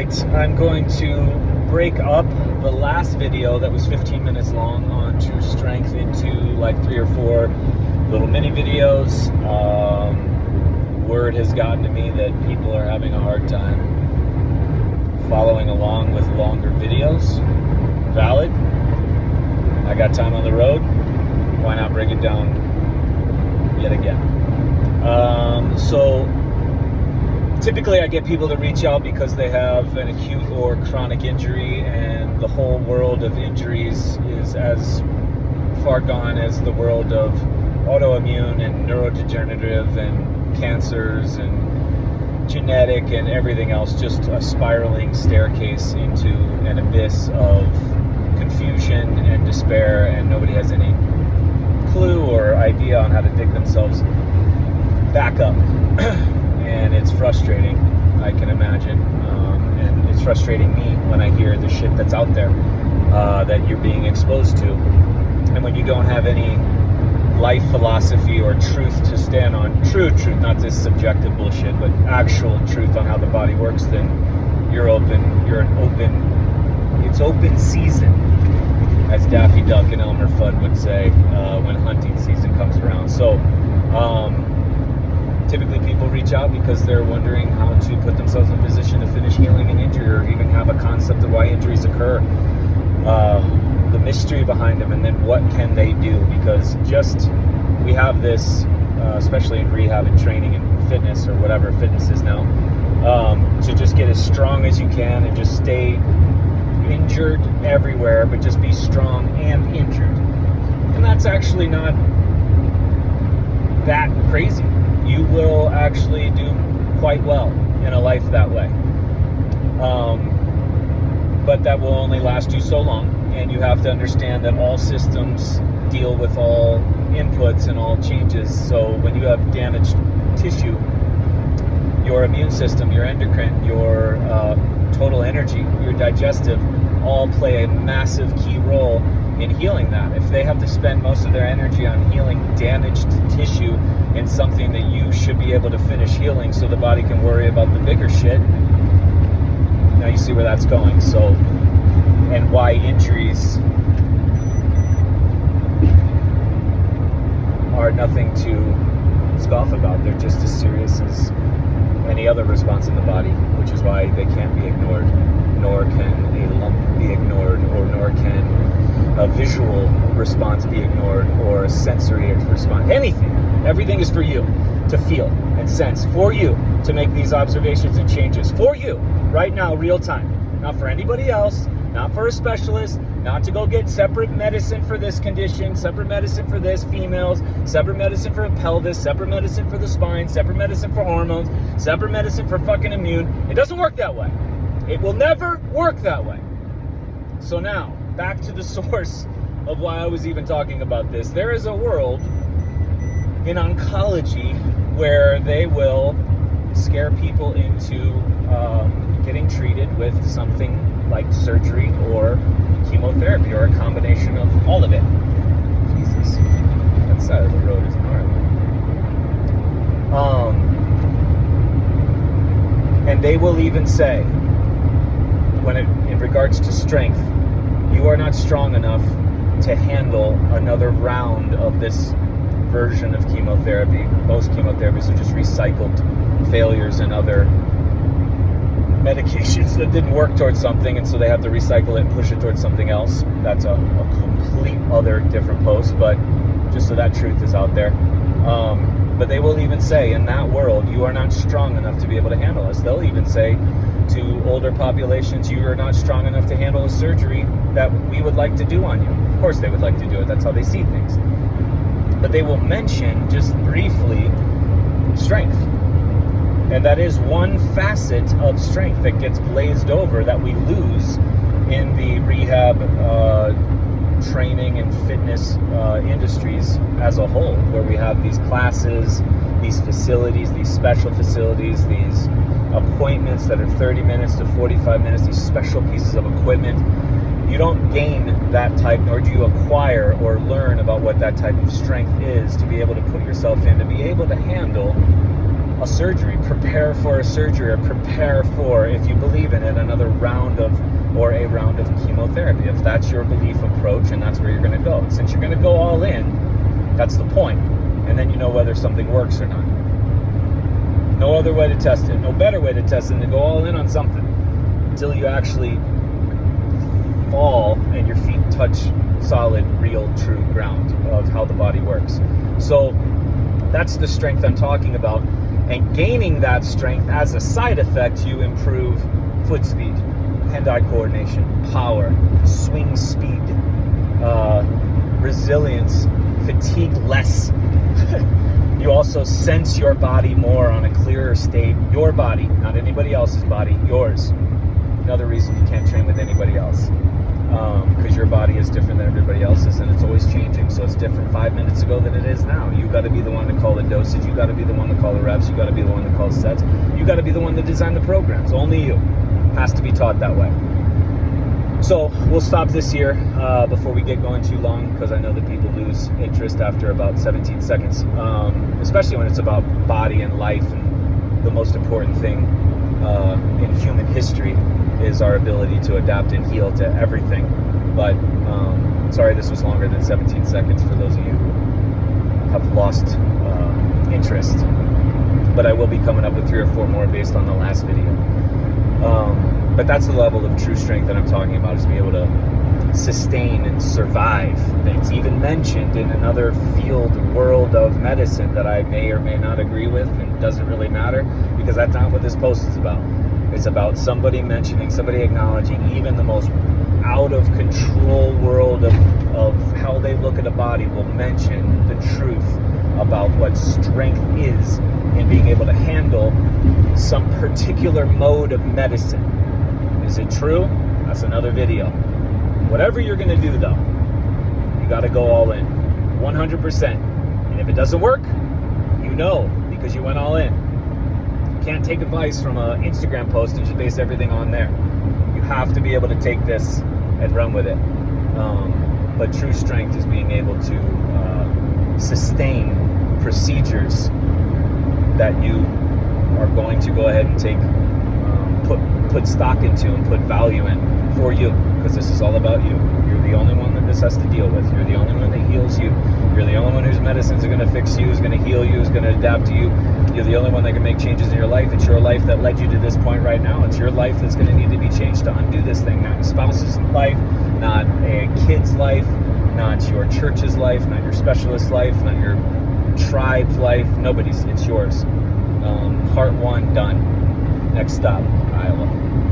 Tonight I'm going to break up the last video that was 15 minutes long onto strength into like 3 or 4 little mini videos. Word has gotten to me that people are having a hard time following along with longer videos. Valid. I got time on the road. Why not break it down yet again? So typically I get people to reach out because they have an acute or chronic injury, and the whole world of injuries is as far gone as the world of autoimmune and neurodegenerative and cancers and genetic and everything else, just a spiraling staircase into an abyss of confusion and despair, and nobody has any clue or idea on how to dig themselves back up. And it's frustrating, I can imagine, and it's frustrating me when I hear the shit that's out there that you're being exposed to. And when you don't have any life philosophy or truth to stand on, true truth, not this subjective bullshit, but actual truth on how the body works, then it's open season, as Daffy Duck and Elmer Fudd would say when hunting season comes around. So typically people reach out because they're wondering how to put themselves in a position to finish healing an injury, or even have a concept of why injuries occur, the mystery behind them, and then what can they do? Because we have this, especially in rehab and training and fitness, or whatever fitness is now, to just get as strong as you can and just stay injured everywhere, but just be strong and injured. And that's actually not that crazy. You will actually do quite well in a life that way. But that will only last you so long, and you have to understand that all systems deal with all inputs and all changes. So when you have damaged tissue, your immune system, your endocrine, your total energy, your digestive, all play a massive key role in healing that. If they have to spend most of their energy on healing damaged tissue in something that you should be able to finish healing so the body can worry about the bigger shit, now you see where that's going. So, and why injuries are nothing to scoff about. They're just as serious as any other response in the body, which is why they can't be ignored, nor can a lump be ignored, or nor can a visual response be ignored, or a sensory response. Anything. Everything is for you to feel and sense, for you to make these observations and changes, for you, right now, real time. Not for anybody else, not for a specialist, not to go get separate medicine for this condition, separate medicine for this, females, separate medicine for the pelvis, separate medicine for the spine, separate medicine for hormones, separate medicine for fucking immune. It doesn't work that way. It will never work that way. So now, back to the source of why I was even talking about this. There is a world in oncology where they will scare people into getting treated with something like surgery or chemotherapy, or a combination of all of it. Jesus, that side of the road is gnarly. And they will even say, in regards to strength, you are not strong enough to handle another round of this version of chemotherapy. Most chemotherapies are just recycled failures and other medications that didn't work towards something, and so they have to recycle it and push it towards something else. That's a complete other different post, but just so that truth is out there. But they will even say, in that world, you are not strong enough to be able to handle this. They'll even say to older populations, you are not strong enough to handle a surgery that we would like to do on you. Of course they would like to do it. That's how they see things. But they will mention, just briefly, strength. And that is one facet of strength that gets glazed over, that we lose in the rehab, training and fitness industries as a whole, where we have these classes, these facilities, these special facilities, these appointments that are 30 minutes to 45 minutes, these special pieces of equipment. You don't gain that type, nor do you acquire or learn about what that type of strength is to be able to put yourself in, to be able to handle a surgery, prepare for a surgery, or prepare for, if you believe in it, another round of, or a round of chemotherapy. If that's your belief approach and that's where you're going to go. Since you're going to go all in, that's the point. And then you know whether something works or not. No other way to test it. No better way to test it than to go all in on something until you actually fall and your feet touch solid, real, true ground of how the body works. So that's the strength I'm talking about. And gaining that strength, as a side effect, you improve foot speed, hand-eye coordination, power, swing speed, resilience, fatigue less. You also sense your body more on a clearer state. Your body, not anybody else's body, yours. Another reason you can't train with anybody else. Because your body is different than everybody else's, and it's always changing. So it's different 5 minutes ago than it is now. You got to be the one to call the dosage. You got to be the one to call the reps. You got to be the one to call sets. You got to be the one to design the programs. Only you has to be taught that way. So we'll stop this here before we get going too long, because I know that people lose interest after about 17 seconds, especially when it's about body and life. And the most important thing in human history is our ability to adapt and heal to everything. But sorry this was longer than 17 seconds for those of you who have lost interest. But I will be coming up with 3 or 4 more based on the last video. But that's the level of true strength that I'm talking about, is to be able to sustain and survive. It's even mentioned in another field, world of medicine that I may or may not agree with, and it doesn't really matter, because that's not what this post is about. It's about somebody mentioning, somebody acknowledging even the most out of control world of how they look at a body will mention the truth about what strength is in being able to handle some particular mode of medicine. Is it true? That's another video. Whatever you're going to do, though, you got to go all in 100%. And if it doesn't work, you know, because you went all in. You can't take advice from an Instagram post and just base everything on there. You have to be able to take this and run with it. But true strength is being able to sustain procedures that you are going to go ahead and take, put stock into and put value in for you, because this is all about you. You're the only one that this has to deal with. You're the only one that heals you. You're the only one whose medicines are going to fix you, who's going to heal you, who's going to adapt to you. You're the only one that can make changes in your life. It's your life that led you to this point right now. It's your life that's going to need to be changed to undo this thing. Not your spouse's life, not a kid's life, not your church's life, not your specialist's life, not your tribe's life. Nobody's. It's yours. Part 1 done. Next stop.